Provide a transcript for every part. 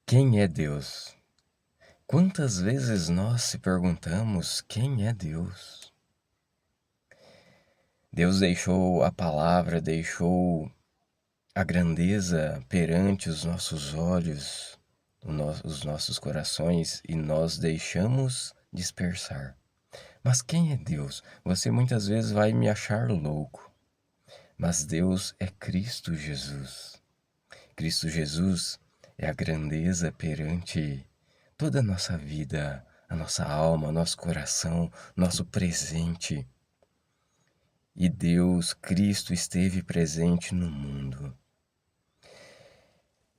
Quem é Deus? Quantas vezes nós se perguntamos quem é Deus? Deus deixou a palavra, deixou a grandeza perante os nossos olhos, os nossos corações e nós deixamos dispersar. Mas quem é Deus? Você muitas vezes vai me achar louco, mas Deus é Cristo Jesus. Cristo Jesus é a grandeza perante toda a nossa vida, a nossa alma, nosso coração, nosso presente. E Deus, Cristo, esteve presente no mundo.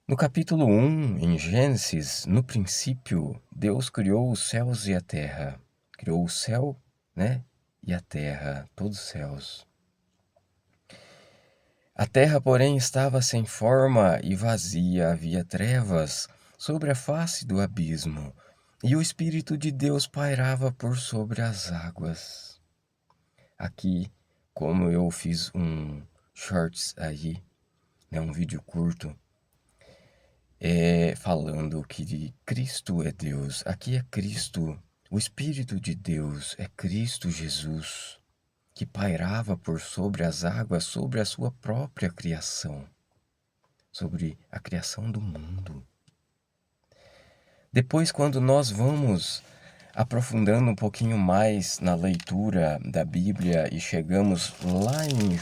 No capítulo 1, em Gênesis, no princípio, Deus criou os céus e a terra. Criou o céu, né? E a terra, todos os céus. A terra, porém, estava sem forma e vazia, havia trevas sobre a face do abismo, e o Espírito de Deus pairava por sobre as águas. Aqui, como eu fiz um shorts aí, né, um vídeo curto, falando que Cristo é Deus. Aqui é Cristo, o Espírito de Deus é Cristo Jesus, que pairava por sobre as águas, sobre a sua própria criação, sobre a criação do mundo. Depois, quando nós vamos aprofundando um pouquinho mais na leitura da Bíblia e chegamos lá em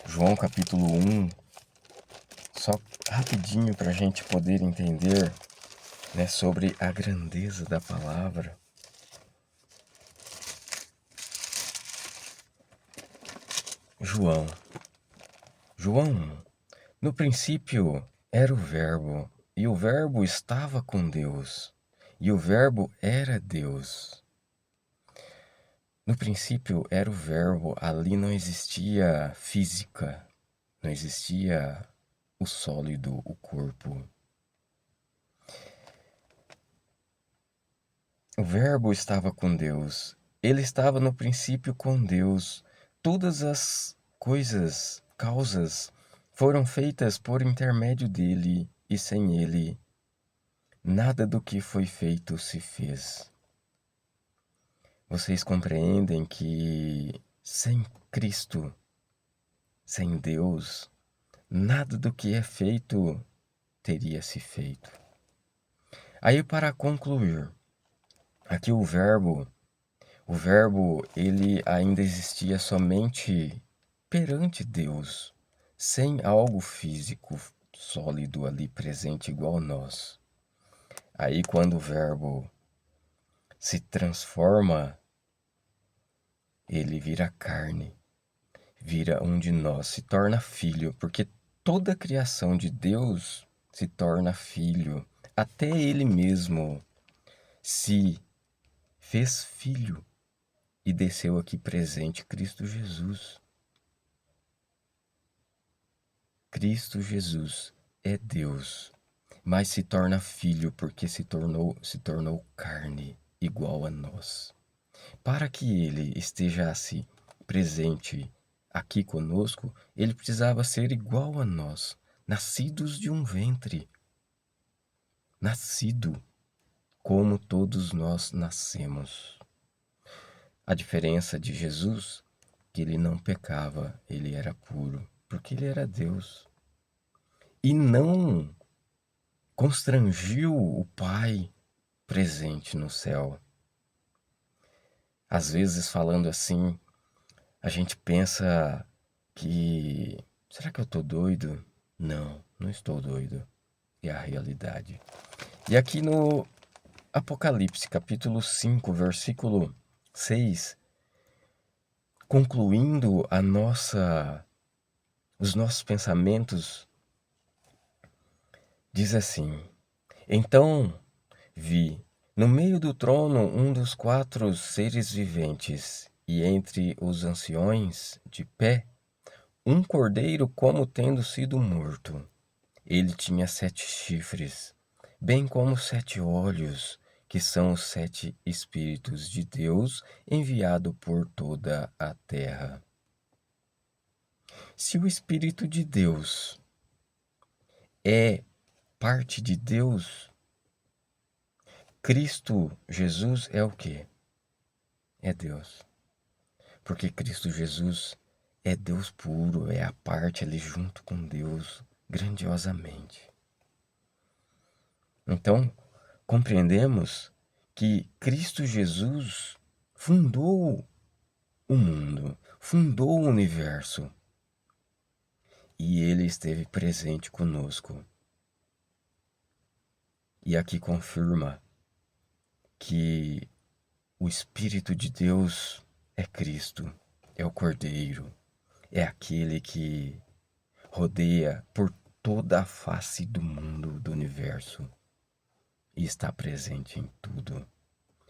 João capítulo 1, só rapidinho para a gente poder entender, né, sobre a grandeza da palavra. João, no princípio era o Verbo, e o Verbo estava com Deus, e o Verbo era Deus. No princípio era o Verbo, ali não existia física, não existia o sólido, o corpo. O Verbo estava com Deus, ele estava no princípio com Deus. Todas as coisas, causas, foram feitas por intermédio dele, e sem ele, nada do que foi feito se fez. Vocês compreendem que sem Cristo, sem Deus, nada do que é feito teria se feito. Aí, para concluir, aqui o verbo, ele ainda existia somente perante Deus, sem algo físico sólido ali presente igual a nós. Aí, quando o verbo se transforma, ele vira carne, vira um de nós, se torna filho, porque toda a criação de Deus se torna filho. Até ele mesmo se fez filho e desceu aqui presente, Cristo Jesus. Cristo Jesus é Deus, mas se torna filho porque se tornou carne igual a nós. Para que ele esteja presente aqui conosco, ele precisava ser igual a nós, nascidos de um ventre, nascido como todos nós nascemos. A diferença de Jesus, que ele não pecava, ele era puro, porque ele era Deus. E não constrangiu o Pai presente no céu. Às vezes, falando assim, a gente pensa que... será que eu estou doido? Não, não estou doido. É a realidade. E aqui no Apocalipse, capítulo 5, versículo 6, concluindo os nossos pensamentos, diz assim: Então vi no meio do trono um dos 4 seres viventes, e entre os anciões, de pé, um cordeiro como tendo sido morto. Ele tinha 7 chifres, bem como 7 olhos, que são os 7 Espíritos de Deus enviado por toda a terra. Se o Espírito de Deus é parte de Deus. Cristo Jesus é o quê? É Deus. Porque Cristo Jesus é Deus puro, é a parte ali junto com Deus, grandiosamente. Então, compreendemos que Cristo Jesus fundou o mundo, fundou o universo. E Ele esteve presente conosco. E aqui confirma que o Espírito de Deus é Cristo, é o Cordeiro, é aquele que rodeia por toda a face do mundo, do universo, e está presente em tudo.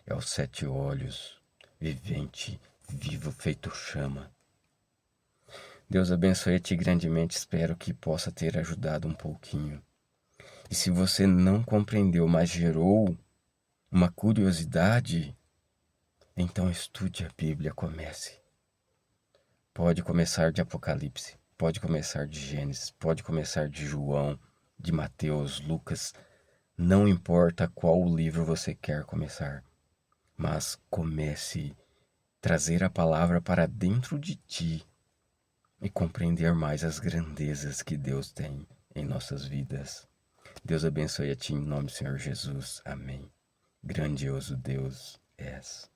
É os 7 olhos, vivente, vivo, feito chama. Deus abençoe-te grandemente, espero que possa ter ajudado um pouquinho. E se você não compreendeu, mas gerou uma curiosidade, então estude a Bíblia, comece. Pode começar de Apocalipse, pode começar de Gênesis, pode começar de João, de Mateus, Lucas. Não importa qual livro você quer começar, mas comece a trazer a palavra para dentro de ti e compreender mais as grandezas que Deus tem em nossas vidas. Deus abençoe a ti em nome do Senhor Jesus. Amém. Grandioso Deus és.